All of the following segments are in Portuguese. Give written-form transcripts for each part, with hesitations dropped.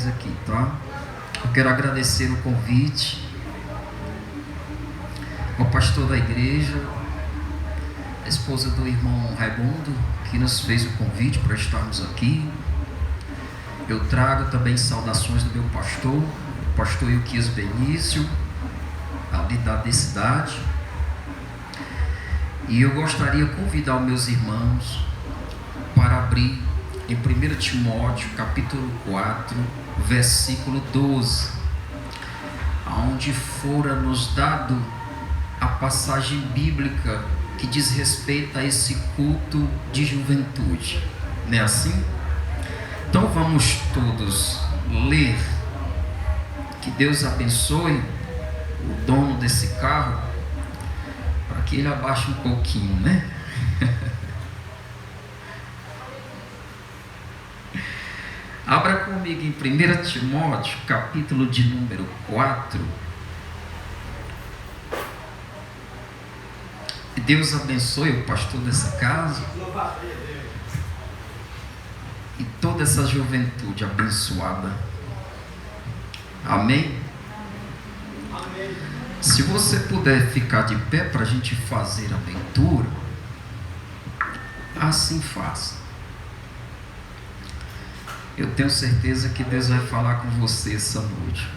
vocês aqui, tá? Eu quero agradecer o convite ao pastor da igreja, a esposa do irmão Raimundo, que nos fez o convite para estarmos aqui. Eu trago também saudações do meu pastor, o pastor Ilquias Benício, ali da cidade. E eu gostaria de convidar os meus irmãos para abrir em 1 Timóteo, capítulo 4, versículo 12, onde fora nos dado a passagem bíblica que diz respeito a esse culto de juventude. Não é assim? Então vamos todos ler. Que Deus abençoe o dono desse carro, para que ele abaixe um pouquinho, né? Abra comigo em 1 Timóteo, capítulo de número 4. E Deus abençoe o pastor dessa casa e toda essa juventude abençoada. Amém? Amém. Se você puder ficar de pé para a gente fazer a leitura, assim faça. Eu tenho certeza que Deus vai falar com você essa noite.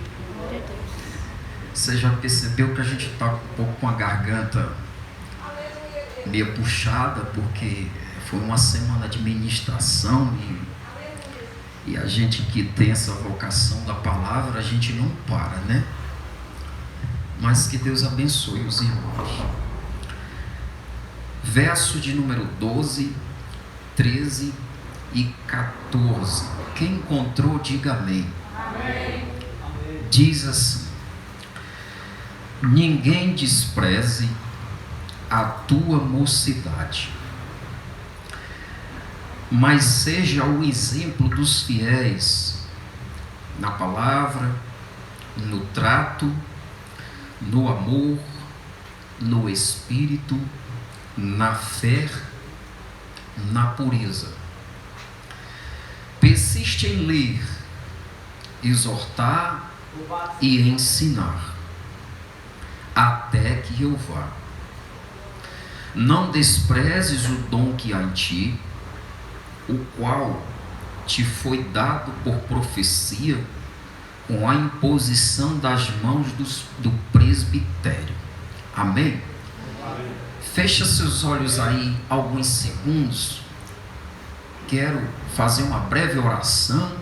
Você já percebeu que a gente está um pouco com a garganta meio puxada, porque foi uma semana de ministração e a gente que tem essa vocação da palavra, a gente não para, né? Mas que Deus abençoe os irmãos. Verso de número 12, 13 e 14. Quem encontrou, diga amém. Amém. Diz assim: ninguém despreze a tua mocidade, mas seja o exemplo dos fiéis na palavra, no trato, no amor, no espírito, na fé, na pureza. Persiste em ler, exortar e ensinar, até que eu vá. Não desprezes o dom que há em ti, o qual te foi dado por profecia, com a imposição das mãos do presbitério. Amém? Amém. Fecha seus olhos aí alguns segundos. Quero fazer uma breve oração,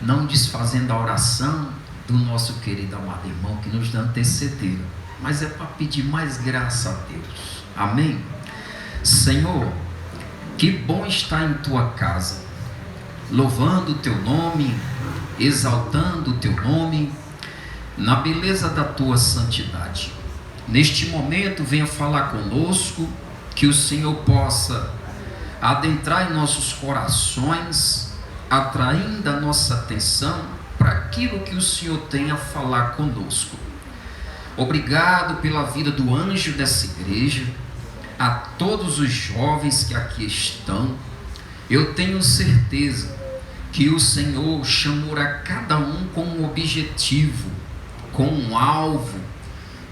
não desfazendo a oração do nosso querido amado irmão que nos antecederam, mas é para pedir mais graça a Deus. Amém? Senhor, que bom estar em tua casa, louvando o teu nome, exaltando o teu nome, na beleza da tua santidade. Neste momento, venha falar conosco, que o Senhor possa adentrar em nossos corações, atraindo a nossa atenção para aquilo que o Senhor tem a falar conosco. Obrigado pela vida do anjo dessa igreja, a todos os jovens que aqui estão. Eu tenho certeza que o Senhor chamou a cada um com um objetivo, com um alvo,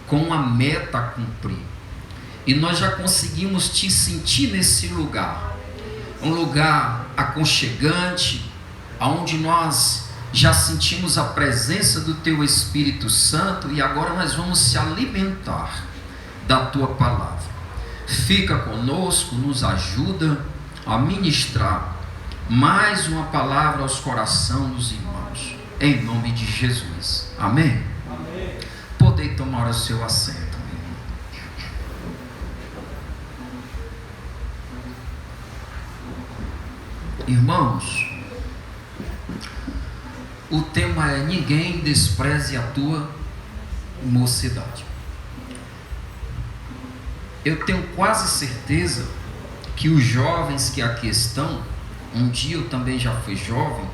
com uma meta a cumprir. E nós já conseguimos te sentir nesse lugar. Um lugar aconchegante, onde nós já sentimos a presença do teu Espírito Santo, e agora nós vamos se alimentar da tua palavra. Fica conosco, nos ajuda a ministrar mais uma palavra aos corações dos irmãos, em nome de Jesus. Amém? Amém. Podem tomar o seu assento. Irmãos, o tema é: ninguém despreze a tua mocidade. Eu tenho quase certeza que os jovens que aqui estão, um dia eu também já fui jovem,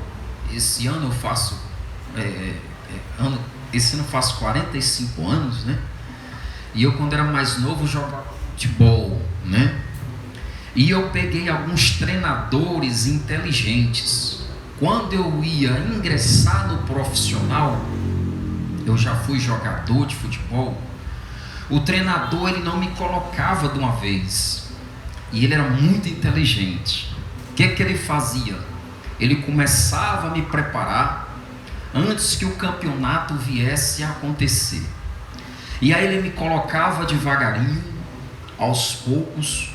esse ano eu faço esse ano eu faço 45 anos, né? E eu, quando era mais novo, jogava futebol, né? E eu peguei alguns treinadores inteligentes, quando eu ia ingressar no profissional, eu já fui jogador de futebol, o treinador ele não me colocava de uma vez, e ele era muito inteligente. O que ele fazia? Ele começava a me preparar antes que o campeonato viesse a acontecer, e aí ele me colocava devagarinho, aos poucos,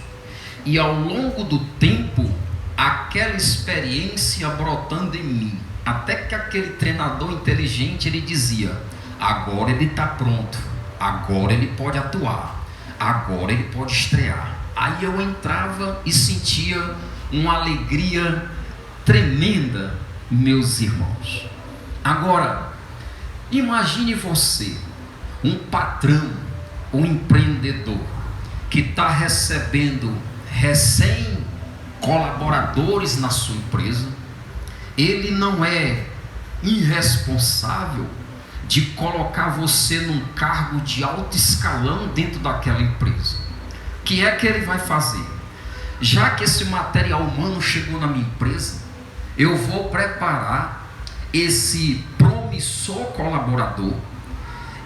e ao longo do tempo, aquela experiência brotando em mim, até que aquele treinador inteligente, ele dizia: agora ele está pronto, agora ele pode atuar, agora ele pode estrear. Aí eu entrava e sentia uma alegria tremenda, meus irmãos. Agora, imagine você, um patrão, um empreendedor, que está recebendo recém-colaboradores na sua empresa. Ele não é irresponsável de colocar você num cargo de alto escalão dentro daquela empresa. O que é que ele vai fazer? Já que esse material humano chegou na minha empresa, eu vou preparar esse promissor colaborador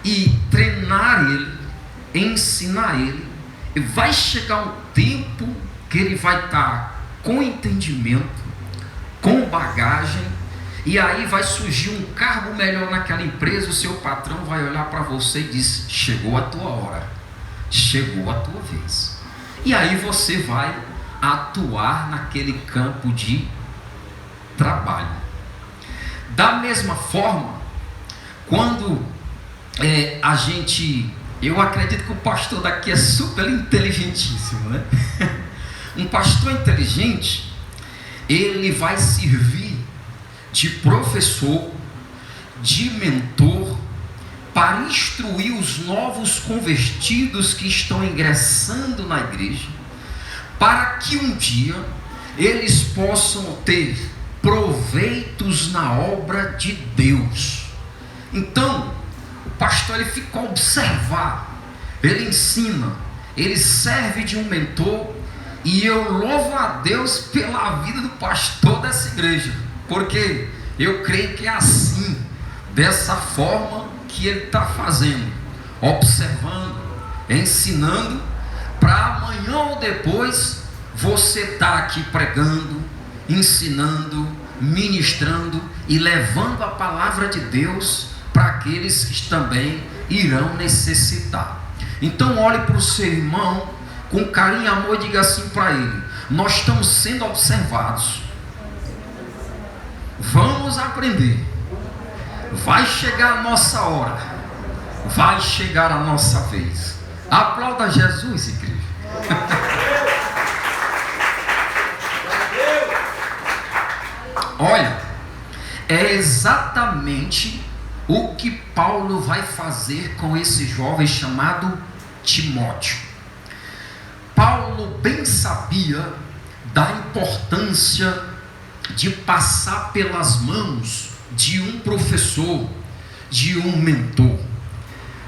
e treinar ele, ensinar ele. E vai chegar um tempo que ele vai estar com entendimento, com bagagem, e aí vai surgir um cargo melhor naquela empresa. O seu patrão vai olhar para você e diz: chegou a tua hora, chegou a tua vez. E aí você vai atuar naquele campo de trabalho. Da mesma forma, quando eu acredito que o pastor daqui é super inteligentíssimo, né? Um pastor inteligente, ele vai servir de professor, de mentor, para instruir os novos convertidos que estão ingressando na igreja, para que um dia eles possam ter proveitos na obra de Deus. Então, o pastor ele fica a observar, ele ensina, ele serve de um mentor, e eu louvo a Deus pela vida do pastor dessa igreja, porque eu creio que é assim, dessa forma que ele está fazendo, observando, ensinando, para amanhã ou depois você estar aqui pregando, ensinando, ministrando e levando a palavra de Deus para aqueles que também irão necessitar. Então olhe para o seu irmão com carinho e amor e diga assim para ele: nós estamos sendo observados, vamos aprender, vai chegar a nossa hora, vai chegar a nossa vez. Aplauda Jesus, igreja. Olha, é exatamente o que Paulo vai fazer com esse jovem chamado Timóteo. Paulo bem sabia da importância de passar pelas mãos de um professor, de um mentor,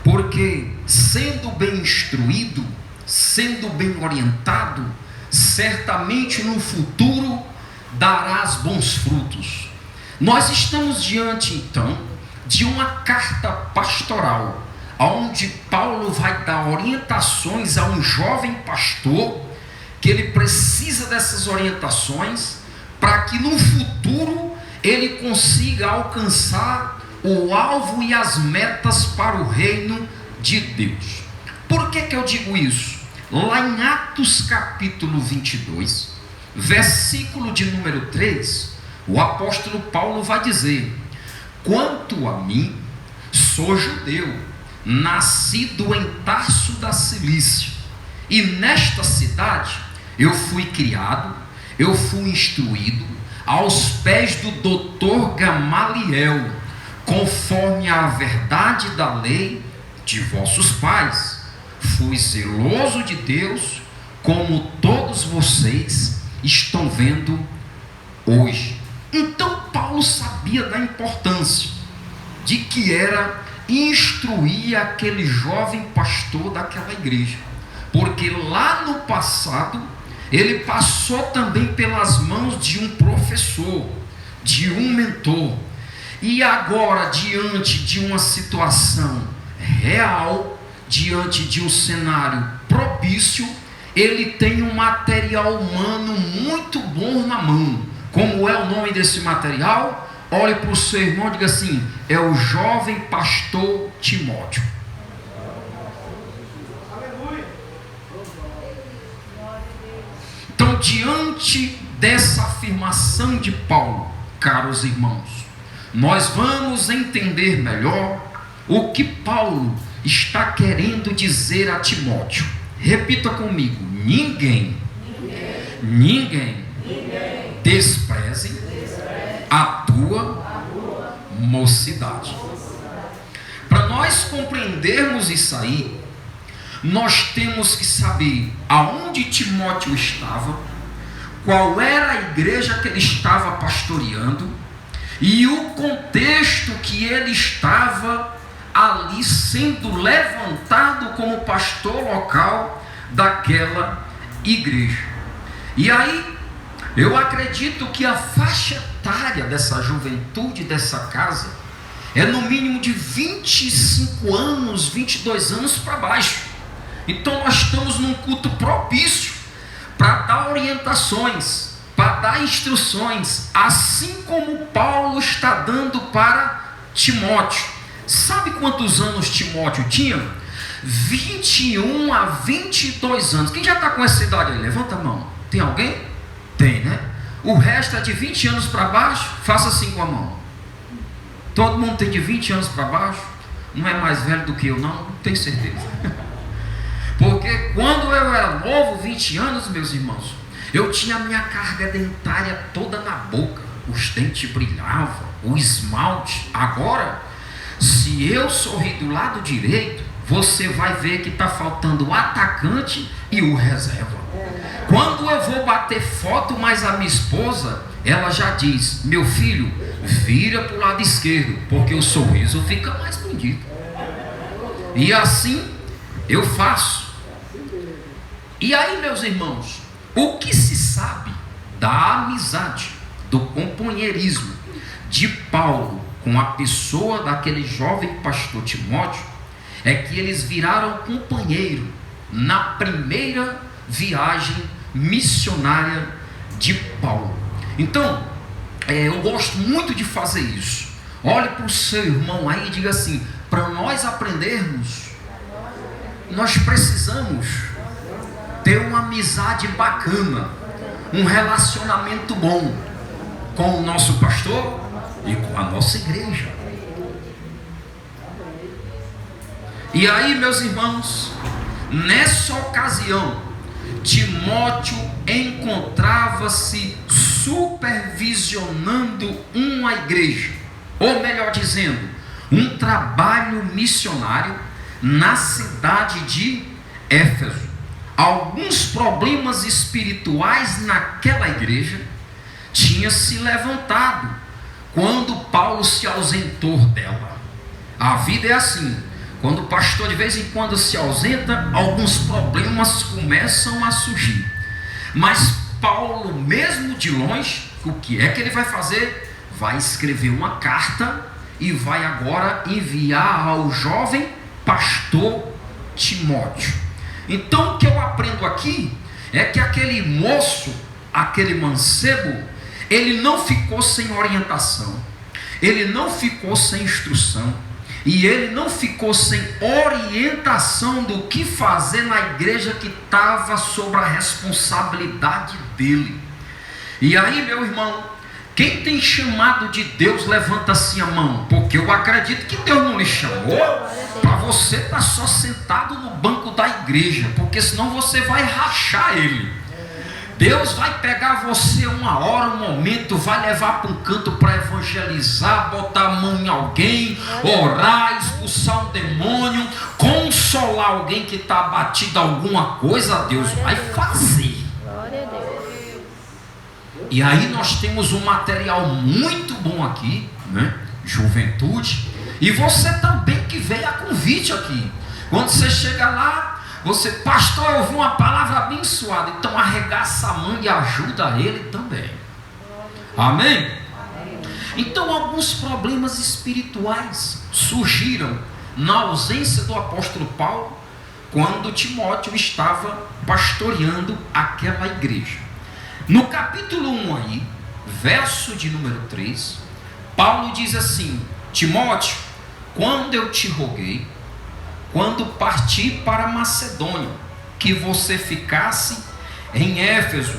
porque sendo bem instruído, sendo bem orientado, certamente no futuro darás bons frutos. Nós estamos diante então de uma carta pastoral, onde Paulo vai dar orientações a um jovem pastor, que ele precisa dessas orientações para que no futuro ele consiga alcançar o alvo e as metas para o reino de Deus. Por que eu digo isso? Lá em Atos capítulo 22, versículo de número 3, o apóstolo Paulo vai dizer: quanto a mim, sou judeu, nascido em Tarso da Cilícia, e nesta cidade eu fui criado, eu fui instruído aos pés do doutor Gamaliel, conforme a verdade da lei de vossos pais. Fui zeloso de Deus, como todos vocês estão vendo hoje. Então Paulo sabia da importância de que era instruir aquele jovem pastor daquela igreja, porque lá no passado ele passou também pelas mãos de um professor, de um mentor. E agora, diante de uma situação real, diante de um cenário propício, ele tem um material humano muito bom na mão. Como é o nome desse material? Olhe para o seu irmão e diga assim: é o jovem pastor Timóteo. Então, diante dessa afirmação de Paulo, caros irmãos, nós vamos entender melhor o que Paulo está querendo dizer a Timóteo. Repita comigo: ninguém despreze a tua mocidade. Para nós compreendermos isso aí, nós temos que saber aonde Timóteo estava, qual era a igreja que ele estava pastoreando e o contexto que ele estava ali sendo levantado como pastor local daquela igreja. E aí, eu acredito que a faixa etária dessa juventude, dessa casa, é no mínimo de 25 anos, 22 anos para baixo. Então nós estamos num culto propício para dar orientações, para dar instruções, assim como Paulo está dando para Timóteo. Sabe quantos anos Timóteo tinha? 21 a 22 anos. Quem já está com essa idade aí? Levanta a mão. Tem alguém? Tem, né? O resto é de 20 anos para baixo. Faça assim com a mão. Todo mundo tem de 20 anos para baixo. Não é mais velho do que eu, não? Tenho certeza. Porque quando eu era novo, 20 anos, meus irmãos, eu tinha a minha carga dentária toda na boca. Os dentes brilhavam, o esmalte. Agora, se eu sorrir do lado direito, você vai ver que está faltando o atacante e o reserva. Quando eu vou bater foto, mas a minha esposa, ela já diz: meu filho, vira para o lado esquerdo, porque o sorriso fica mais bonito. E assim eu faço. E aí, meus irmãos, o que se sabe da amizade, do companheirismo de Paulo com a pessoa daquele jovem pastor Timóteo, é que eles viraram companheiro na primeira viagem missionária de Paulo. Então, eu gosto muito de fazer isso. Olhe para o seu irmão aí e diga assim: para nós aprendermos, nós precisamos ter uma amizade bacana, um relacionamento bom com o nosso pastor e com a nossa igreja. E aí, meus irmãos, nessa ocasião, Timóteo encontrava-se supervisionando uma igreja, ou melhor dizendo, um trabalho missionário na cidade de Éfeso. Alguns problemas espirituais naquela igreja tinham se levantado quando Paulo se ausentou dela. A vida é assim: quando o pastor de vez em quando se ausenta, alguns problemas começam a surgir. Mas Paulo, mesmo de longe, o que é que ele vai fazer? Vai escrever uma carta e vai agora enviar ao jovem pastor Timóteo. Então, o que eu aprendo aqui é que aquele moço, aquele mancebo, ele não ficou sem orientação, ele não ficou sem instrução, e ele não ficou sem orientação do que fazer na igreja que estava sob a responsabilidade dele. E aí, meu irmão, quem tem chamado de Deus, levanta assim a mão, porque eu acredito que Deus não lhe chamou para você estar só sentado no banco da igreja, porque senão você vai rachar ele. Deus vai pegar você uma hora, um momento, vai levar para um canto para evangelizar, botar a mão em alguém, orar, expulsar um demônio, consolar alguém que está abatido alguma coisa. Deus vai fazer. E aí nós temos um material muito bom aqui, né? Juventude. E você também que veio a convite aqui. Quando você chega lá, você: pastor, eu ouvi uma palavra abençoada. Então arregaça a mão e ajuda ele também. Amém? Então alguns problemas espirituais surgiram na ausência do apóstolo Paulo, quando Timóteo estava pastoreando aquela igreja. No capítulo 1 aí, verso de número 3, Paulo diz assim: Timóteo, quando eu te roguei, quando parti para Macedônia, que você ficasse em Éfeso,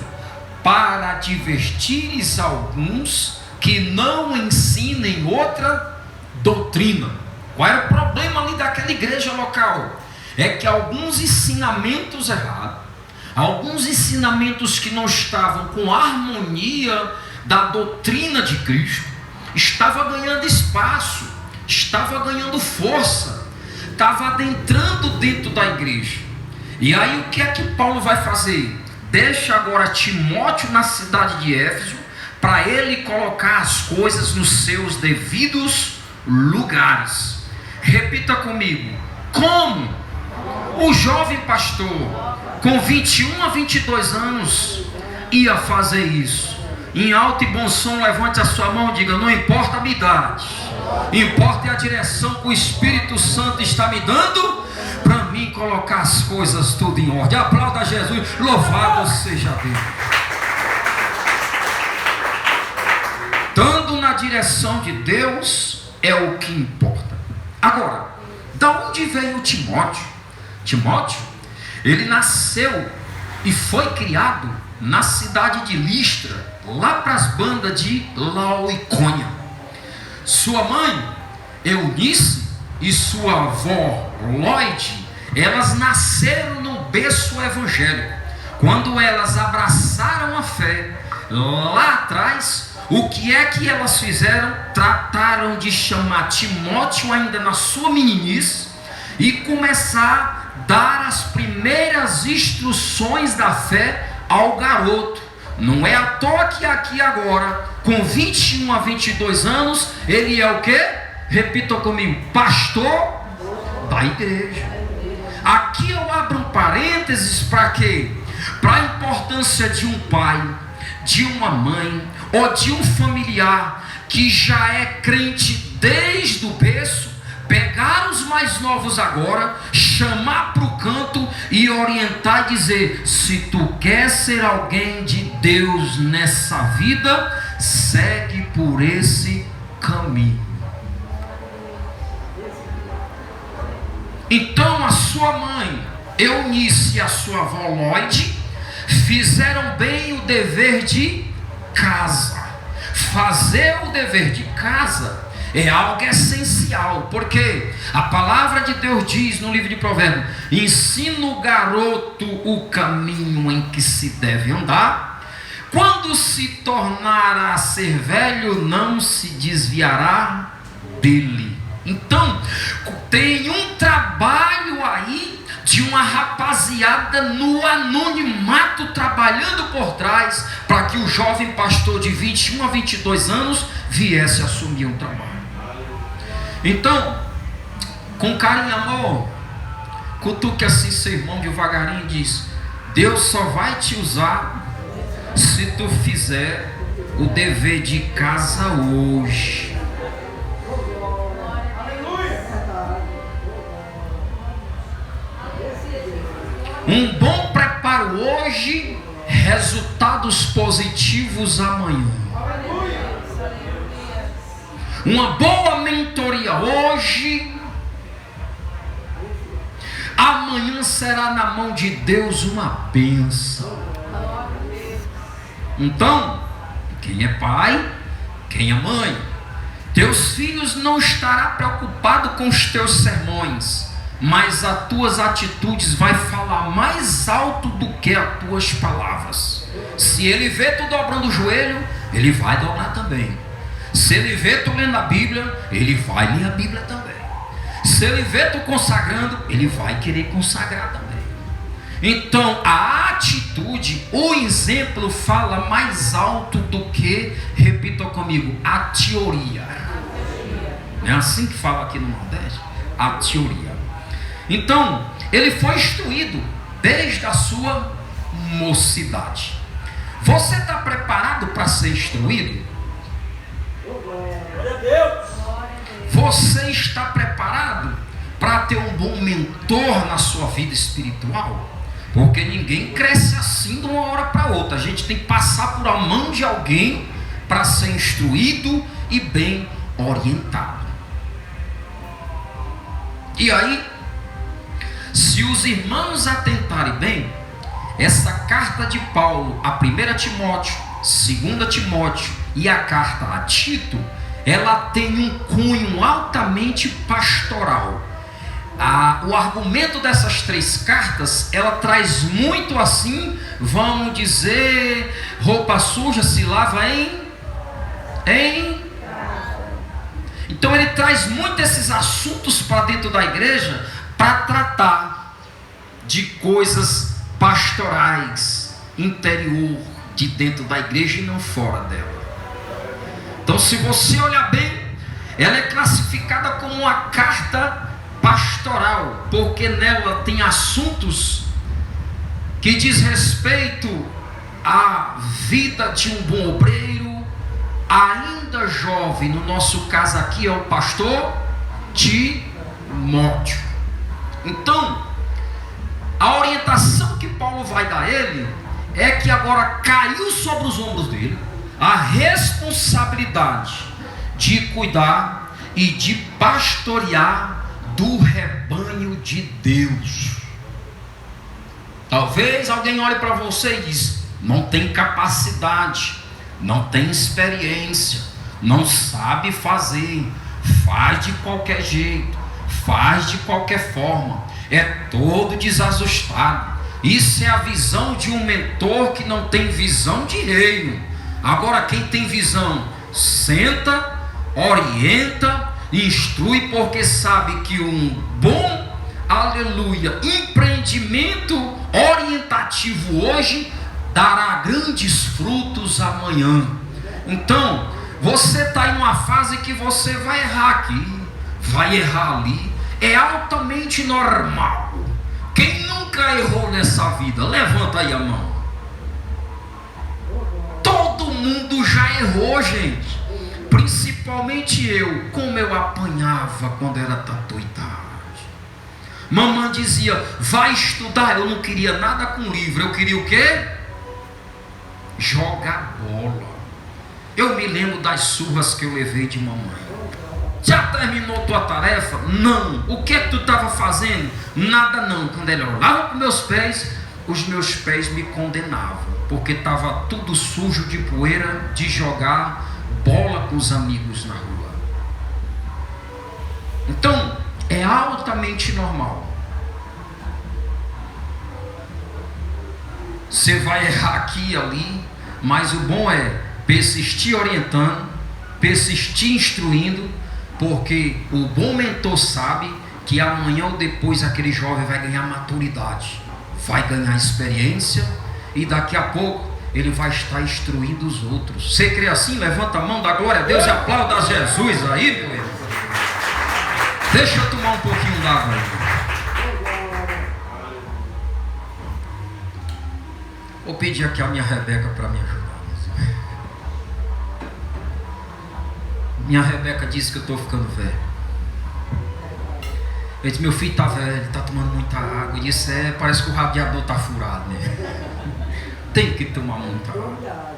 para advertires alguns que não ensinem outra doutrina. Qual era o problema ali daquela igreja local? É que alguns ensinamentos errados, alguns ensinamentos que não estavam com a harmonia da doutrina de Cristo, estava ganhando espaço, estava ganhando força, estava adentrando dentro da igreja. E aí o que é que Paulo vai fazer? Deixa agora Timóteo na cidade de Éfeso, para ele colocar as coisas nos seus devidos lugares. Repita comigo: como o jovem pastor com 21 a 22 anos ia fazer isso? Em alto e bom som, levante a sua mão e diga: não importa a minha idade, importa a direção que o Espírito Santo está me dando para mim colocar as coisas tudo em ordem. Aplauda Jesus, louvado seja Deus. Estando na direção de Deus é o que importa. Agora, da onde veio Timóteo? Timóteo, ele nasceu e foi criado na cidade de Listra, lá para as bandas de Laodicônia. Sua mãe, Eunice, e sua avó, Lloyd, elas nasceram no berço evangélico. Quando elas abraçaram a fé, lá atrás, o que é que elas fizeram? Trataram de chamar Timóteo ainda na sua meninice e começar a dar as primeiras instruções da fé ao garoto. Não é à toa que aqui agora, com 21 a 22 anos, ele é o quê? Repita comigo: pastor da igreja. Aqui eu abro um parênteses para quê? Para a importância de um pai, de uma mãe ou de um familiar que já é crente desde o berço, pegar os mais novos agora, chamar para o canto e orientar e dizer: se tu quer ser alguém de Deus nessa vida, segue por esse caminho. Então a sua mãe Eunice e a sua avó Lloyd fizeram bem o dever de casa. Fazer o dever de casa é algo essencial, porque a palavra de Deus diz no livro de Provérbios: ensina o garoto o caminho em que se deve andar, quando se tornar a ser velho não se desviará dele. Então tem um trabalho aí de uma rapaziada no anonimato trabalhando por trás, para que o jovem pastor de 21 a 22 anos viesse assumir um trabalho. Então, com carinho e amor, cutuque assim seu irmão devagarinho e diz: Deus só vai te usar se tu fizer o dever de casa hoje. Um bom preparo hoje, resultados positivos amanhã. Uma boa mentoria hoje, amanhã será na mão de Deus uma bênção. Então, quem é pai, quem é mãe, teus filhos não estarão preocupados com os teus sermões, mas as tuas atitudes vai falar mais alto do que as tuas palavras. Se ele vê tu dobrando o joelho, ele vai dobrar também. Se ele vê tu lendo a Bíblia, ele vai ler a Bíblia também. Se ele vê tu consagrando, ele vai querer consagrar também. Então a atitude, o exemplo fala mais alto do que, repita comigo, a teoria. Não é assim que fala aqui no Nordeste? A teoria. Então, ele foi instruído desde a sua mocidade. Você está preparado para ser instruído? Você está preparado para ter um bom mentor na sua vida espiritual? Porque ninguém cresce assim de uma hora para outra. A gente tem que passar por a mão de alguém para ser instruído e bem orientado. E aí, se os irmãos atentarem bem, essa carta de Paulo, a 1 Timóteo, 2 Timóteo e a carta a Tito, ela tem um cunho altamente pastoral. O argumento dessas 3 cartas, ela traz muito assim, vamos dizer, roupa suja se lava em? Então ele traz muito esses assuntos para dentro da igreja, para tratar de coisas pastorais, interior, de dentro da igreja e não fora dela. Então, se você olhar bem, ela é classificada como uma carta pastoral, porque nela tem assuntos que diz respeito à vida de um bom obreiro, ainda jovem. No nosso caso aqui é o pastor Timóteo. Então, a orientação que Paulo vai dar a ele é que agora caiu sobre os ombros dele a responsabilidade de cuidar e de pastorear do rebanho de Deus. Talvez alguém olhe para você e diz: não tem capacidade, não tem experiência, não sabe fazer, faz de qualquer jeito, faz de qualquer forma, é todo desajustado. Isso é a visão de um mentor que não tem visão de reino. Agora, quem tem visão, senta, orienta, instrui, porque sabe que um bom, aleluia, empreendimento orientativo hoje dará grandes frutos amanhã. Então, você está em uma fase que você vai errar aqui, vai errar ali, é altamente normal. Quem nunca errou nessa vida? Levanta aí a mão. Todo mundo já errou, gente. Principalmente eu. Como eu apanhava quando era tatuidade. Mamãe dizia: vai estudar. Eu não queria nada com livro. Eu queria o quê? Jogar bola. Eu me lembro das surras que eu levei de mamãe. Já terminou tua tarefa? Não. O que é que tu estava fazendo? Nada não. Quando ela olhava para meus pés, os meus pés me condenavam, porque estava tudo sujo de poeira de jogar bola com os amigos na rua. Então, é altamente normal. Você vai errar aqui e ali, mas o bom é persistir orientando, persistir instruindo, porque o bom mentor sabe que amanhã ou depois aquele jovem vai ganhar maturidade, vai ganhar experiência, e daqui a pouco ele vai estar instruindo os outros. Você crê assim? Levanta a mão, dá glória a Deus e aplauda a Jesus aí, meu irmão. Deixa eu tomar um pouquinho d'água aí. Vou pedir aqui a minha Rebeca para me ajudar. Minha Rebeca disse que eu estou ficando velho. Eu disse: meu filho está velho, está tomando muita água. E disse: parece que o radiador está furado, né? Tem que tomar muita água.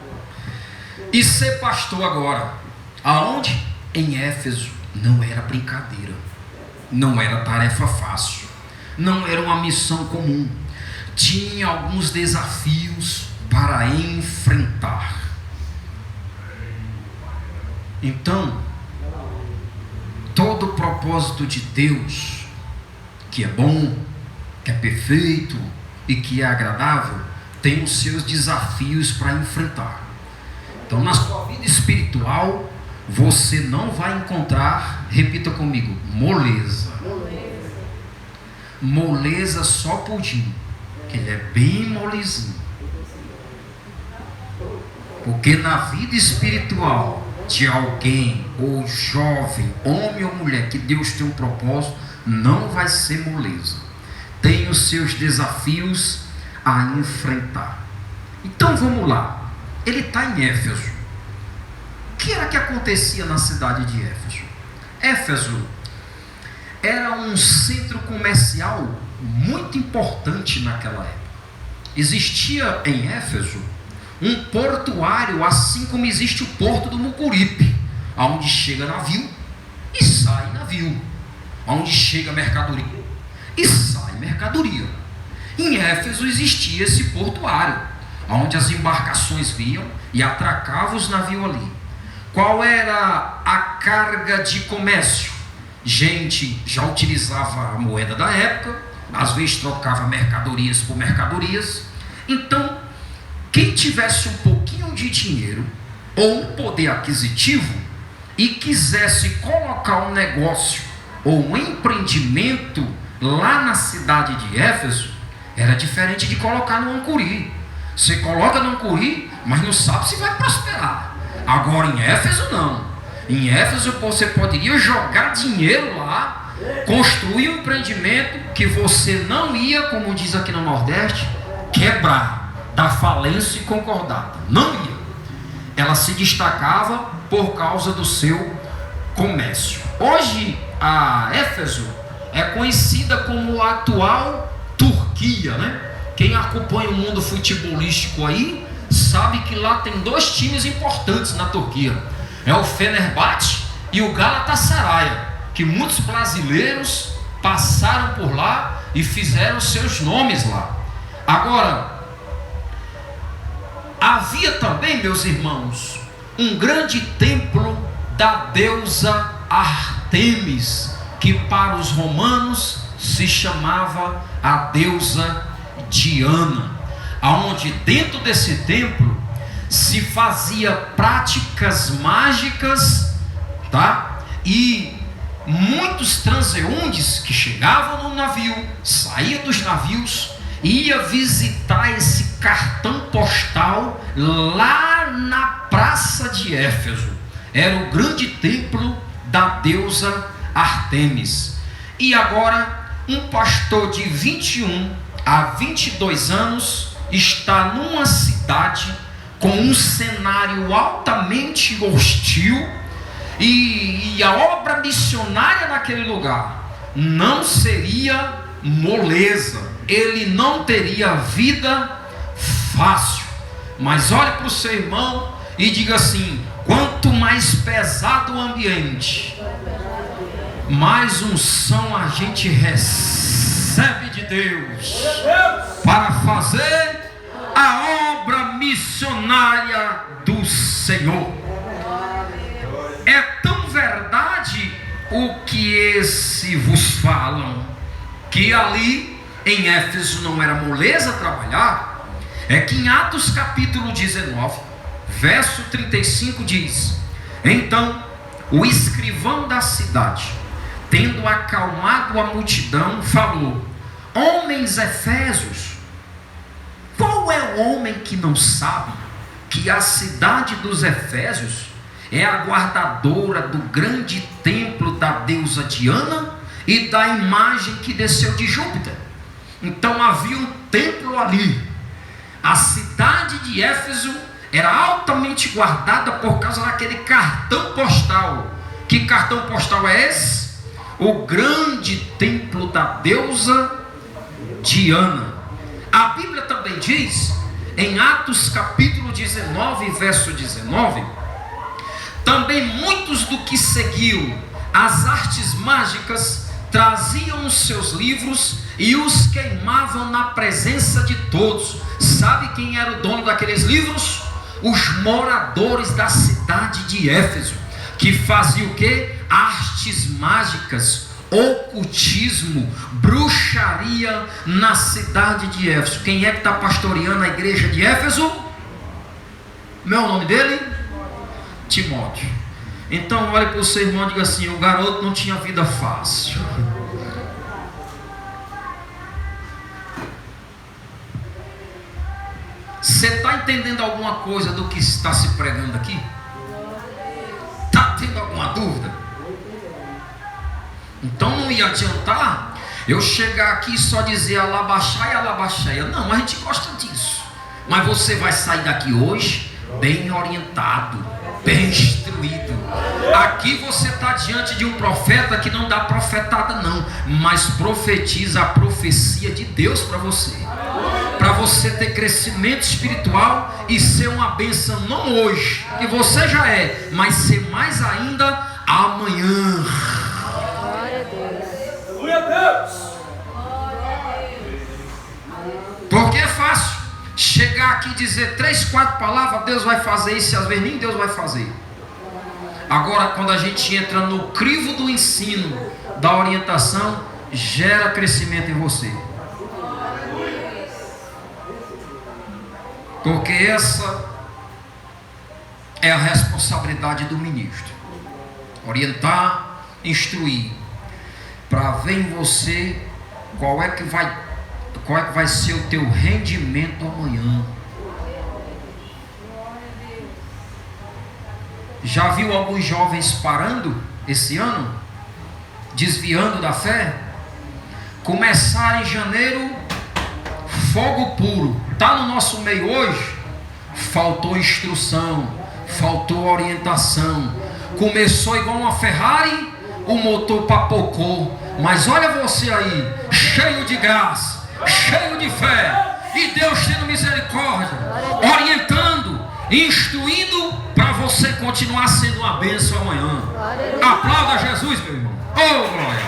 E ser pastor agora, aonde? Em Éfeso, não era brincadeira, não era tarefa fácil, não era uma missão comum. Tinha alguns desafios para enfrentar. Então, todo o propósito de Deus, que é bom, que é perfeito e que é agradável, tem os seus desafios para enfrentar. Então, na sua vida espiritual, você não vai encontrar, repita comigo, moleza. Moleza só pudim, que ele é bem molezinho. Porque na vida espiritual de alguém, ou jovem, homem ou mulher, que Deus tem um propósito, não vai ser moleza. Tem os seus desafios a enfrentar. Então vamos lá. Ele está em Éfeso. O que era que acontecia na cidade de Éfeso? Éfeso era um centro comercial muito importante naquela época. Existia em Éfeso um portuário, assim como existe o porto do Mucuripe, onde chega navio e sai navio, onde chega mercadoria e sai mercadoria. Em Éfeso existia esse portuário, onde as embarcações vinham e atracavam os navios ali. Qual era a carga de comércio? Gente já utilizava a moeda da época, às vezes trocava mercadorias por mercadorias. Então, quem tivesse um pouquinho de dinheiro ou um poder aquisitivo e quisesse colocar um negócio ou um empreendimento lá na cidade de Éfeso, era diferente de colocar no Ancuri. Você coloca no Ancuri, mas não sabe se vai prosperar. Agora em Éfeso não. Em Éfeso você poderia jogar dinheiro lá, construir um empreendimento que você não ia, como diz aqui no Nordeste, quebrar, dar falência e concordata. Não ia. Ela se destacava por causa do seu comércio. Hoje a Éfeso é conhecida como a atual Turquia, né? Quem acompanha o mundo futebolístico aí sabe que lá tem dois times importantes na Turquia. É o Fenerbahçe e o Galatasaray, que muitos brasileiros passaram por lá e fizeram seus nomes lá. Agora, havia também, meus irmãos, um grande templo da deusa Ártemis, que para os romanos se chamava a deusa Diana, aonde dentro desse templo se fazia práticas mágicas, tá? E muitos transeuntes que chegavam no navio, saíam dos navios, ia visitar esse cartão postal lá na praça de Éfeso. Era o grande templo da deusa Ártemis. E agora um pastor de 21 a 22 anos está numa cidade com um cenário altamente hostil, e a obra missionária naquele lugar não seria moleza, ele não teria vida fácil. Mas olhe para o seu irmão e diga assim: quanto mais pesado o ambiente, mais unção a gente recebe de Deus para fazer a obra missionária do Senhor. É tão verdade o que esse vos falam, que ali em Éfeso não era moleza trabalhar. É que em Atos capítulo 19, verso 35 diz: então o escrivão da cidade, tendo acalmado a multidão, falou: homens efésios, qual é o homem que não sabe que a cidade dos Efésios é a guardadora do grande templo da deusa Diana e da imagem que desceu de Júpiter? Então havia um templo ali. A cidade de Éfeso era altamente guardada por causa daquele cartão postal. Que cartão postal é esse? O grande templo da deusa Diana. A Bíblia também diz, em Atos capítulo 19, verso 19, também muitos do que seguiam as artes mágicas traziam os seus livros e os queimavam na presença de todos. Sabe quem era o dono daqueles livros? Os moradores da cidade de Éfeso, que faziam o quê? Artes mágicas, ocultismo, bruxaria na cidade de Éfeso. Quem é que está pastoreando a igreja de Éfeso? Meu nome dele? Timóteo. Então olhe para o seu irmão e diga assim: o garoto não tinha vida fácil. Você está entendendo alguma coisa do que está se pregando aqui? Está tendo alguma dúvida? Então não ia adiantar eu chegar aqui e só dizer alabaxaia, alabaxaia. Não, a gente gosta disso. Mas você vai sair daqui hoje bem orientado, bem instruído. Aqui você está diante de um profeta que não dá profetada não, mas profetiza a profecia de Deus para você ter crescimento espiritual e ser uma bênção não hoje, que você já é, mas ser mais ainda amanhã. Glória a Deus. Porque é fácil chegar aqui e dizer 3, 4 palavras, Deus vai fazer isso, e às vezes nem Deus vai fazer. Agora, quando a gente entra no crivo do ensino, da orientação, gera crescimento em você. Porque essa é a responsabilidade do ministro. Orientar, instruir, para ver em você qual é que vai ser o teu rendimento amanhã. Já viu alguns jovens parando esse ano? Desviando da fé? Começaram em janeiro, fogo puro. Está no nosso meio hoje? Faltou instrução, faltou orientação. Começou igual uma Ferrari, o motor papocou. Mas olha você aí, cheio de graça, cheio de fé, e Deus tendo misericórdia, orientando, instruindo, para você continuar sendo uma bênção amanhã. Aplauda Jesus, meu irmão. Oh, glória.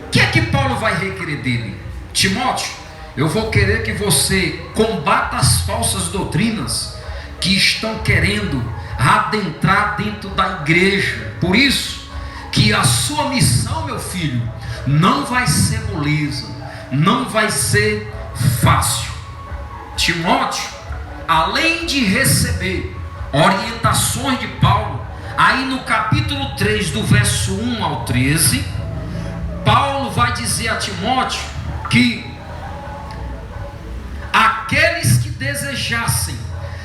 O que é que Paulo vai requerer dele? Timóteo, eu vou querer que você combata as falsas doutrinas que estão querendo adentrar dentro da igreja. Por isso que a sua missão, meu filho, não vai ser moleza, não vai ser fácil. Timóteo, além de receber orientações de Paulo, aí no capítulo 3, do verso 1 ao 13, Paulo vai dizer a Timóteo que aqueles que desejassem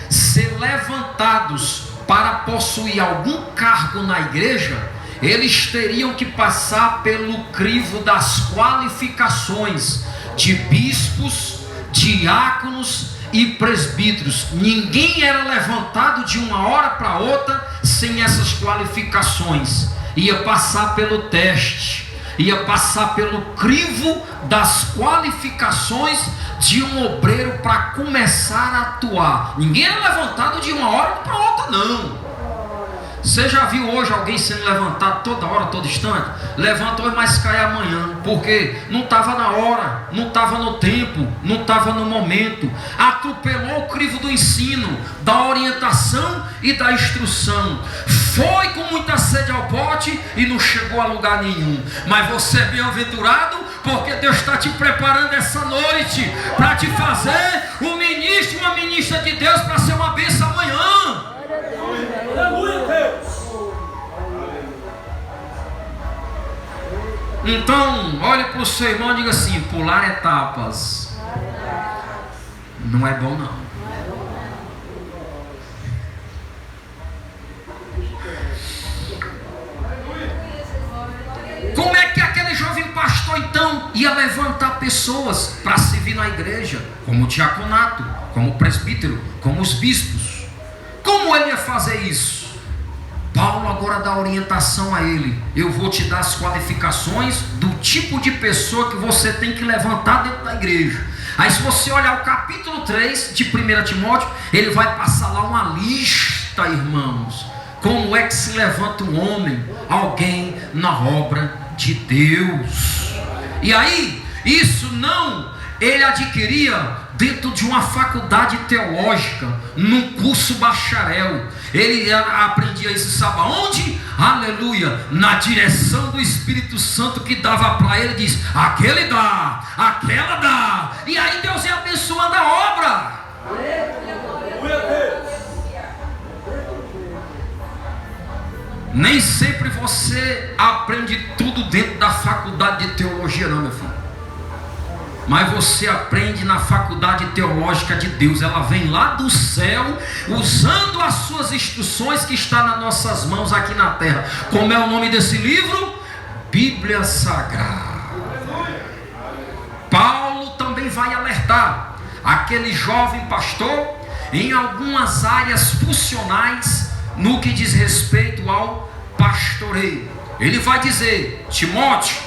ser levantados para possuir algum cargo na igreja, eles teriam que passar pelo crivo das qualificações de bispos, diáconos e presbíteros. Ninguém era levantado de uma hora para outra sem essas qualificações. Ia passar pelo teste, ia passar pelo crivo das qualificações de um obreiro para começar a atuar. Ninguém era levantado de uma hora para outra, não. Você já viu hoje alguém sendo levantado toda hora, todo instante? Levanta hoje, mas cai amanhã. Porque não estava na hora, não estava no tempo, não estava no momento. Atropelou o crivo do ensino, da orientação e da instrução. Foi com muita sede ao pote e não chegou a lugar nenhum. Mas você é bem-aventurado, porque Deus está te preparando essa noite para te fazer um ministro, uma ministra de Deus, para ser uma bênção amanhã. Aleluia, Deus. Então, olhe para o seu irmão e diga assim: pular etapas não é bom, não. Como é que aquele jovem pastor então ia levantar pessoas para servir na igreja, como diaconato, como presbítero, como os bispos? Como ele ia fazer isso? Paulo agora dá orientação a ele. Eu vou te dar as qualificações do tipo de pessoa que você tem que levantar dentro da igreja. Aí se você olhar o capítulo 3 de 1 Timóteo, ele vai passar lá uma lista, irmãos. Como é que se levanta um homem, alguém na obra de Deus? E aí, isso não ele adquiria dentro de uma faculdade teológica, num curso bacharel. Ele aprendia isso, sabe aonde? Aleluia, na direção do Espírito Santo que dava para ele, diz: aquele dá, aquela dá. E aí Deus ia abençoando a obra. Nem sempre você aprende tudo dentro da faculdade de teologia, não, meu filho. Mas você aprende na faculdade teológica de Deus. Ela vem lá do céu, usando as suas instruções que está nas nossas mãos aqui na terra. Como é o nome desse livro? Bíblia Sagrada. Paulo também vai alertar aquele jovem pastor em algumas áreas funcionais no que diz respeito ao pastoreio. Ele vai dizer: Timóteo,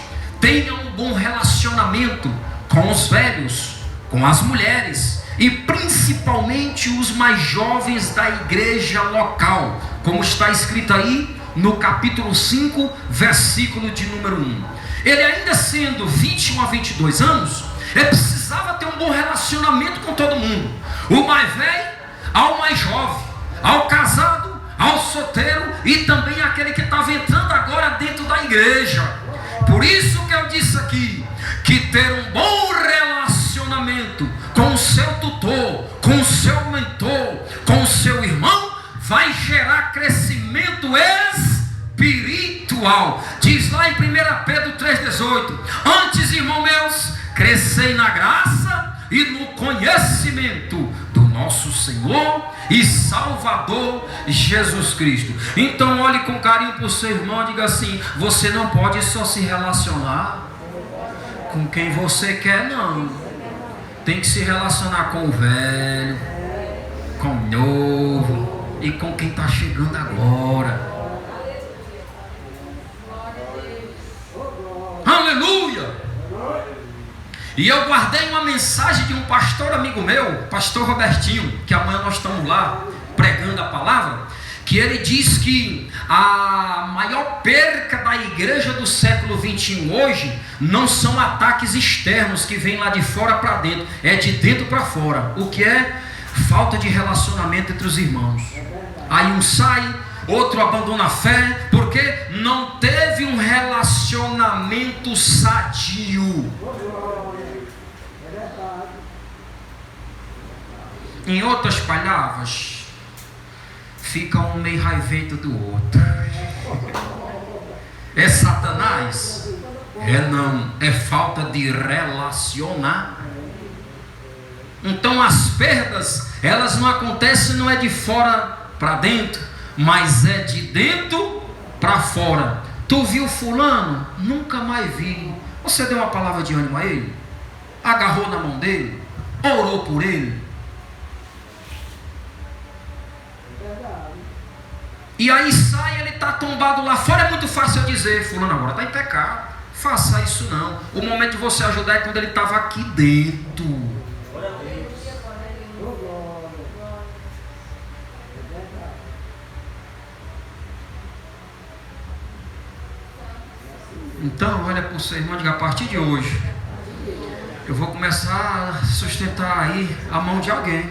tenha um bom relacionamento com os velhos, com as mulheres e principalmente os mais jovens da igreja local, como está escrito aí no capítulo 5, versículo de número 1. Ele ainda sendo 21 a 22 anos, ele precisava ter um bom relacionamento com todo mundo, o mais velho ao mais jovem, ao casado, ao solteiro e também aquele que estava entrando agora dentro da igreja. Por isso que eu disse aqui, que ter um bom relacionamento com o seu tutor, com o seu mentor, com o seu irmão, vai gerar crescimento espiritual. Diz lá em 1 Pedro 3,18: antes, irmãos meus, crescei na graça e no conhecimento do nosso Senhor e Salvador Jesus Cristo. Então olhe com carinho para o seu irmão e diga assim: você não pode só se relacionar com quem você quer, não. Tem que se relacionar com o velho, com o novo e com quem está chegando agora. Aleluia! E eu guardei uma mensagem de um pastor amigo meu, pastor Robertinho, que amanhã nós estamos lá pregando a palavra, que ele diz que a maior perca da igreja do século 21 hoje não são ataques externos que vêm lá de fora para dentro, é de dentro para fora. O que é? Falta de relacionamento entre os irmãos. Aí um sai, outro abandona a fé, porque não teve um relacionamento sadio. Em outras palavras, fica um meio raivento do outro. É Satanás? É não, é falta de relacionar. Então as perdas, elas não acontecem, não é de fora para dentro, mas é de dentro para fora. Tu viu fulano? Nunca mais vi. Você deu uma palavra de ânimo a ele? Agarrou na mão dele? Orou por ele? E aí sai, ele está tombado lá fora. É muito fácil eu dizer: fulano agora está em pecado, faça isso não. O momento de você ajudar é quando ele estava aqui dentro. Então olha para o seu irmão e diga: a partir de hoje eu vou começar a sustentar aí a mão de alguém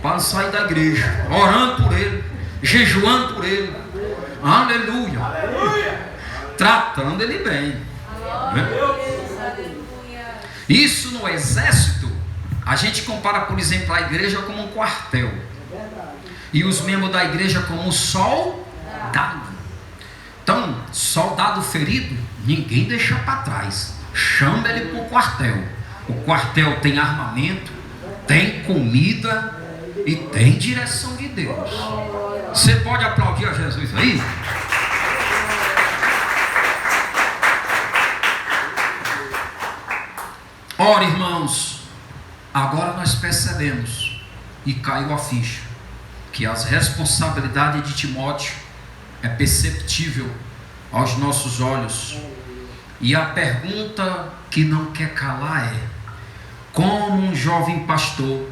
para sair da igreja, orando por ele, jejuando por ele, aleluia, tratando ele bem, Isso no exército, a gente compara, por exemplo, a igreja como um quartel, e os membros da igreja como um soldado. Então, soldado ferido, ninguém deixa para trás, chama ele para o quartel. O quartel tem armamento, tem comida e tem direção de Deus. Você pode aplaudir a Jesus aí? Ora, irmãos, agora nós percebemos, e caiu a ficha, que as responsabilidades de Timóteo é perceptível aos nossos olhos. E a pergunta que não quer calar é: como um jovem pastor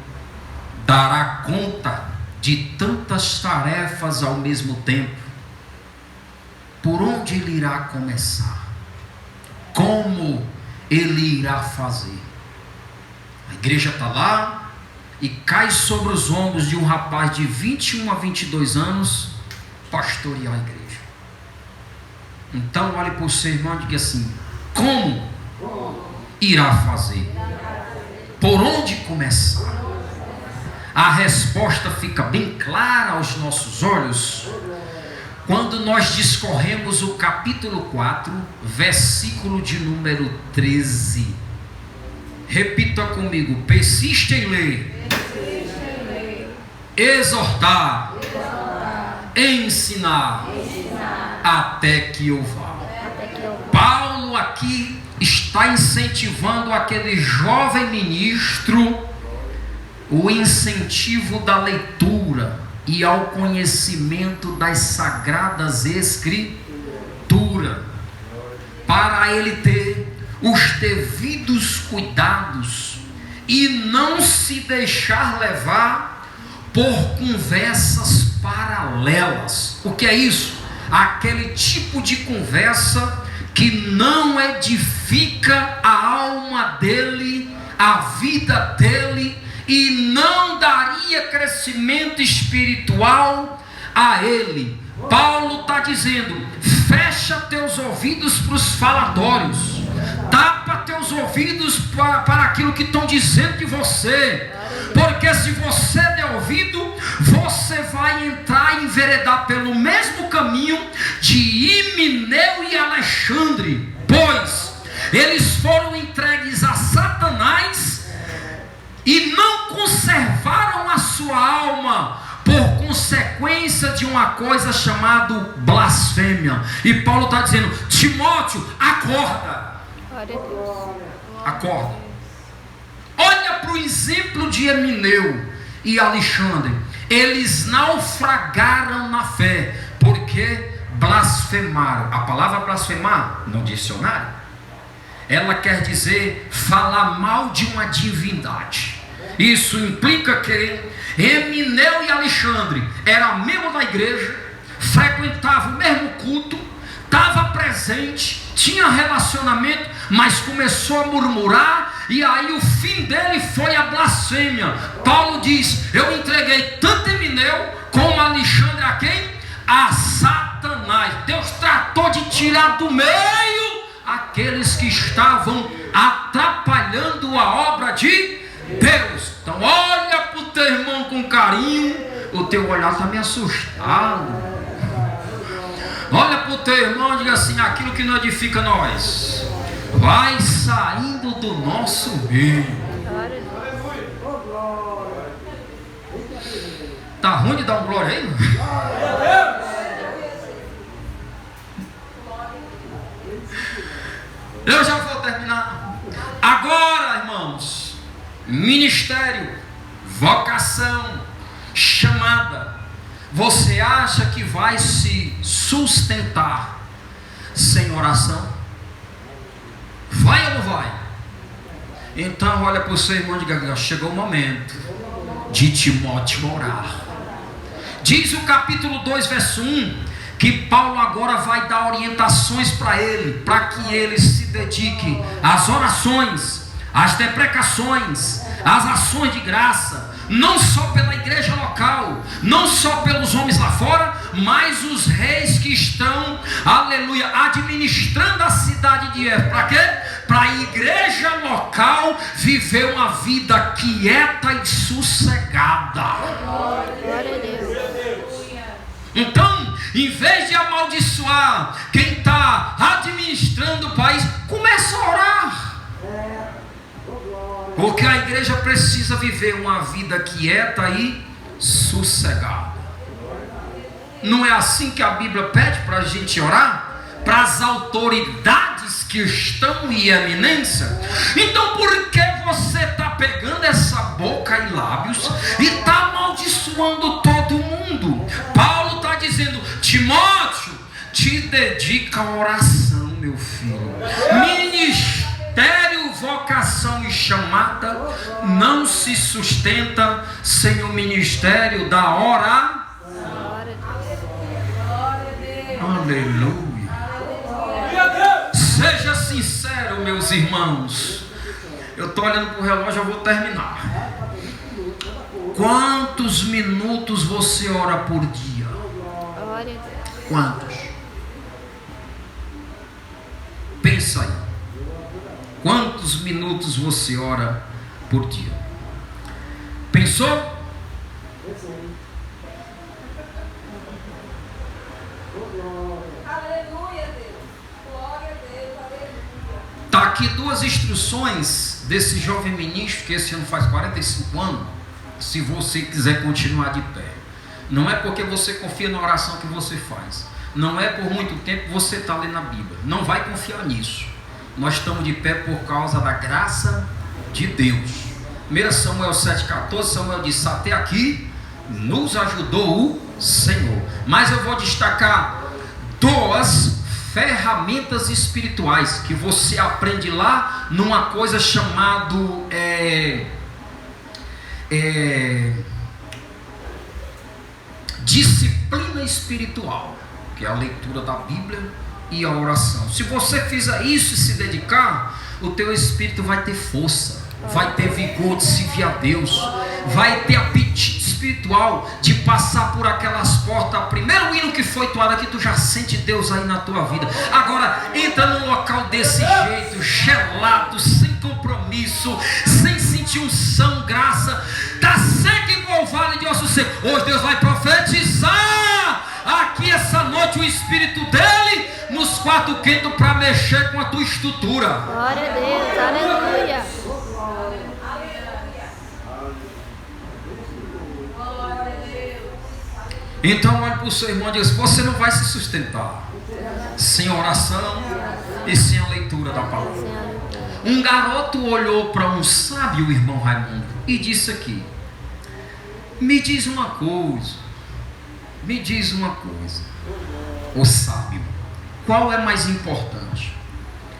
dará conta de tantas tarefas ao mesmo tempo? Por onde ele irá começar? Como ele irá fazer? A igreja está lá e cai sobre os ombros de um rapaz de 21 a 22 anos pastorear a igreja. Então olhe para o seu irmão e diga assim: como irá fazer? Por onde começar? A resposta fica bem clara aos nossos olhos quando nós discorremos o capítulo 4, versículo de número 13. Repita comigo: persiste em ler, exortar, ensinar, até que eu vá. Paulo aqui está incentivando aquele jovem ministro o incentivo da leitura e ao conhecimento das sagradas escrituras, para ele ter os devidos cuidados e não se deixar levar por conversas paralelas. O que é isso? Aquele tipo de conversa que não edifica a alma dele, a vida dele, e não daria crescimento espiritual a ele. Paulo está dizendo: fecha teus ouvidos para os falatórios, tapa teus ouvidos para aquilo que estão dizendo de você, porque se você der ouvido, você vai entrar e enveredar pelo mesmo caminho de Himeneu e Alexandre, pois eles foram entregues a Satanás e não conservaram a sua alma por consequência de uma coisa chamada blasfêmia. E Paulo está dizendo: Timóteo, acorda. Acorda. Olha para o exemplo de Himeneu e Alexandre. Eles naufragaram na fé porque blasfemaram. A palavra blasfemar no dicionário, ela quer dizer falar mal de uma divindade. Isso implica que Himeneu e Alexandre eram membros da igreja, frequentavam o mesmo culto, estava presente, tinha relacionamento, mas começou a murmurar, e aí o fim dele foi a blasfêmia. Paulo diz: eu entreguei tanto Himeneu como Alexandre a quem? A Satanás. Deus tratou de tirar do meio aqueles que estavam atrapalhando a obra de Deus. Então olha para o teu irmão com carinho. O teu olhar está me assustado. Olha para o teu irmão e diga assim: aquilo que não edifica nós vai saindo do nosso meio. Tá ruim de dar um glória aí? Eu já vou terminar. Agora, irmãos, ministério, vocação, chamada. Você acha que vai se sustentar sem oração? Vai ou não vai? Então olha para o seu irmão e diga: chegou o momento de Timóteo orar. Diz o capítulo 2, verso 1, que Paulo agora vai dar orientações para ele, para que ele se dedique às orações, às deprecações, às ações de graça, não só pela igreja local, não só pelos homens lá fora, mas os reis que estão, aleluia, administrando a cidade de Éfeso. Para quê? Para a igreja local viver uma vida quieta e sossegada. Glória a Deus. Então, em vez de amaldiçoar quem está administrando o país, começa a orar. Porque a igreja precisa viver uma vida quieta e sossegada. Não é assim que a Bíblia pede para a gente orar? Para as autoridades que estão em eminência. Então por que você está pegando essa boca e lábios e está amaldiçoando todo mundo? Paulo está dizendo: Timóteo, te dedica à oração, meu filho. Ministério, vocação e chamada não se sustenta sem o ministério da oração. Aleluia. Seja sincero, meus irmãos. Eu estou olhando para o relógio, eu vou terminar. Quantos minutos você ora por dia? Quantos? Pensa aí. Quantos minutos você ora por dia? Pensou? Está aqui duas instruções desse jovem ministro que esse ano faz 45 anos. Se você quiser continuar de pé, não é porque você confia na oração que você faz, não é por muito tempo que você está lendo a Bíblia, não vai confiar nisso. Nós estamos de pé por causa da graça de Deus. 1 Samuel 7,14, Samuel disse: até aqui nos ajudou o Senhor. Mas eu vou destacar 2 ferramentas espirituais que você aprende lá numa coisa chamada disciplina espiritual, que é a leitura da Bíblia e a oração. Se você fizer isso e se dedicar, o teu espírito vai ter força, vai ter vigor de servir a Deus, vai ter apetite espiritual de passar por aquelas portas. Primeiro hino que foi toado aqui, tu já sente Deus aí na tua vida. Agora entra num local desse jeito, gelado, sem compromisso, sem sentir unção, graça, tá seco igual o vale de ossos secos. Hoje Deus vai profetizar aqui essa noite o Espírito dele nos 4 quintos para mexer com a tua estrutura. Glória a Deus, aleluia. Então olhe para o seu irmão e diz: você não vai se sustentar sem oração e sem a leitura da palavra. Um garoto olhou para um sábio, irmão Raimundo, e disse aqui: me diz uma coisa, o sábio, qual é mais importante,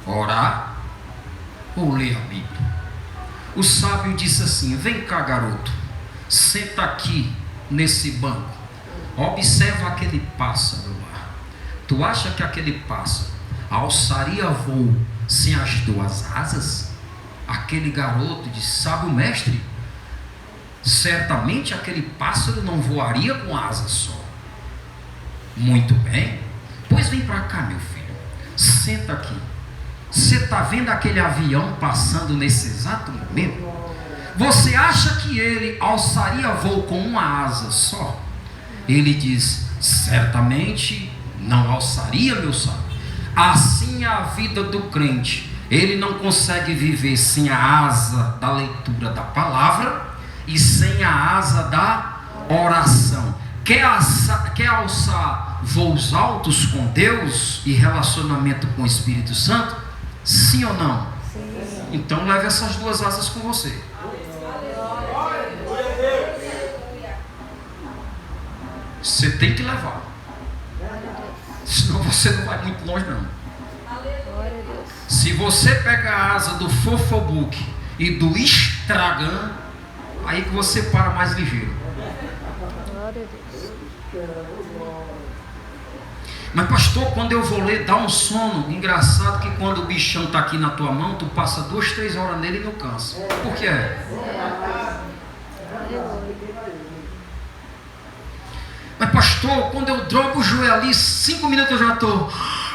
orar ou ler a Bíblia? O sábio disse assim: vem cá, garoto, senta aqui nesse banco, observa aquele pássaro lá. Tu acha que aquele pássaro alçaria voo sem as 2 asas? Aquele garoto disse: sabe o mestre, certamente aquele pássaro não voaria com asas só. Muito bem, pois vem para cá, meu filho, senta aqui. Você está vendo aquele avião passando nesse exato momento? Você acha que ele alçaria voo com uma asa só? Ele diz: certamente não alçaria, meu sábio. Assim é a vida do crente. Ele não consegue viver sem a asa da leitura da palavra e sem a asa da oração. Quer alçar voos altos com Deus e relacionamento com o Espírito Santo? Sim ou não? Sim. Então leve essas 2 asas com você. Você tem que levar, senão você não vai muito longe não. Se você pega a asa do Fofobook e do Instagram, aí que você para mais ligeiro. Mas pastor, quando eu vou ler, dá um sono. Engraçado que quando o bichão está aqui na tua mão, tu passa 2, 3 horas nele e não cansa. Por que é? Mas pastor, quando eu drogo o joelho ali, 5 minutos eu já estou.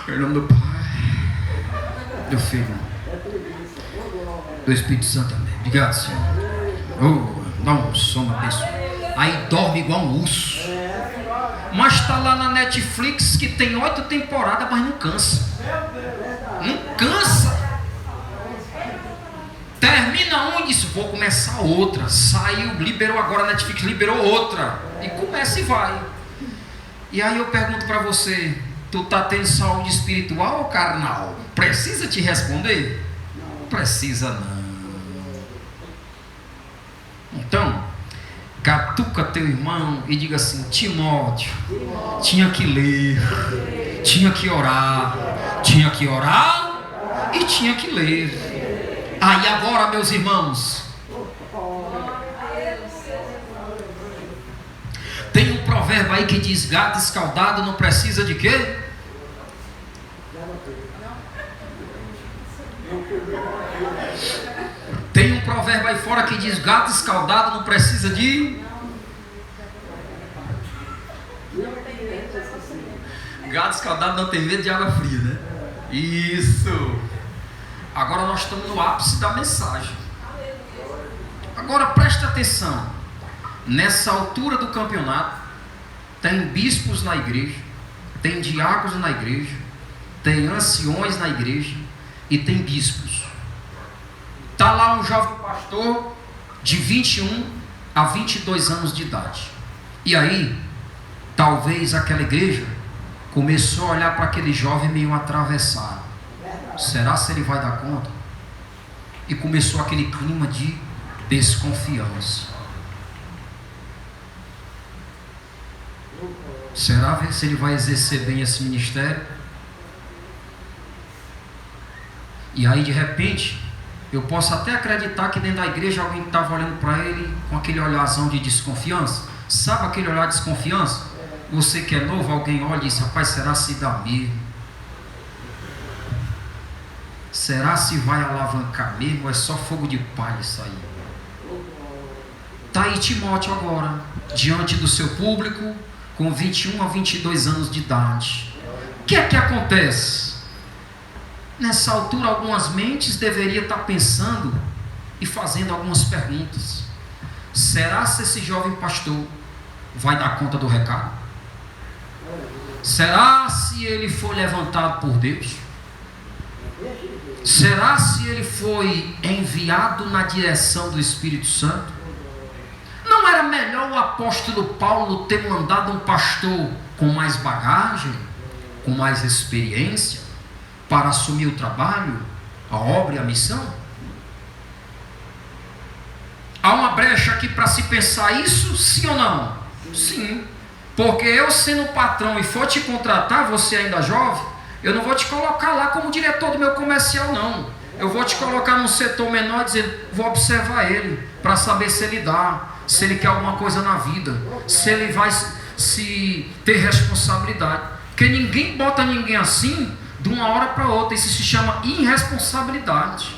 Em nome do Pai, do Filho, do Espírito Santo, amém. Obrigado, Senhor. Dá um sono abençoado. Aí dorme igual um urso. Mas está lá na Netflix que tem 8 temporadas, mas não cansa. Não cansa. Termina um e diz: vou começar outra. Saiu, liberou agora a Netflix, liberou outra. E começa e vai. E aí eu pergunto para você: tu está tendo saúde espiritual ou carnal? Precisa te responder? Não precisa não. Então, catuca teu irmão e diga assim: Timóteo, tinha que ler, tinha que orar e tinha que ler. Aí agora, meus irmãos, tem um provérbio aí que diz: gato escaldado não precisa de quê? Tem um provérbio aí fora que diz: gato escaldado não precisa de... Gato escaldado não tem medo de água fria, né? Isso. Agora nós estamos no ápice da mensagem. Agora presta atenção. Nessa altura do campeonato, tem bispos na igreja, tem diáconos na igreja, tem anciões na igreja e tem bispos. Está lá um jovem pastor de 21 a 22 anos de idade. E aí, talvez aquela igreja começou a olhar para aquele jovem meio atravessado. Será se ele vai dar conta? E começou aquele clima de desconfiança. Será se ele vai exercer bem esse ministério? E aí de repente eu posso até acreditar que dentro da igreja alguém estava olhando para ele com aquele olharzão de desconfiança. Sabe aquele olhar de desconfiança? Você que é novo, alguém olha e diz: rapaz, será se dá mesmo? Será se vai alavancar mesmo? Ou é só fogo de palha isso aí? Está aí Timóteo agora, diante do seu público, com 21 a 22 anos de idade. O que é que acontece? Nessa altura, algumas mentes deveriam estar pensando e fazendo algumas perguntas. Será se esse jovem pastor vai dar conta do recado? Será se ele foi levantado por Deus? Será se ele foi enviado na direção do Espírito Santo? Não era melhor o apóstolo Paulo ter mandado um pastor com mais bagagem, com mais experiência, para assumir o trabalho, a obra e a missão? Há uma brecha aqui para se pensar isso, sim ou não? Sim. Porque eu sendo patrão e for te contratar, você ainda jovem, eu não vou te colocar lá como diretor do meu comercial, não. Eu vou te colocar num setor menor e dizer: vou observar ele, para saber se ele dá, se ele quer alguma coisa na vida, se ele vai se ter responsabilidade. Porque ninguém bota ninguém assim de uma hora para outra. Isso se chama irresponsabilidade.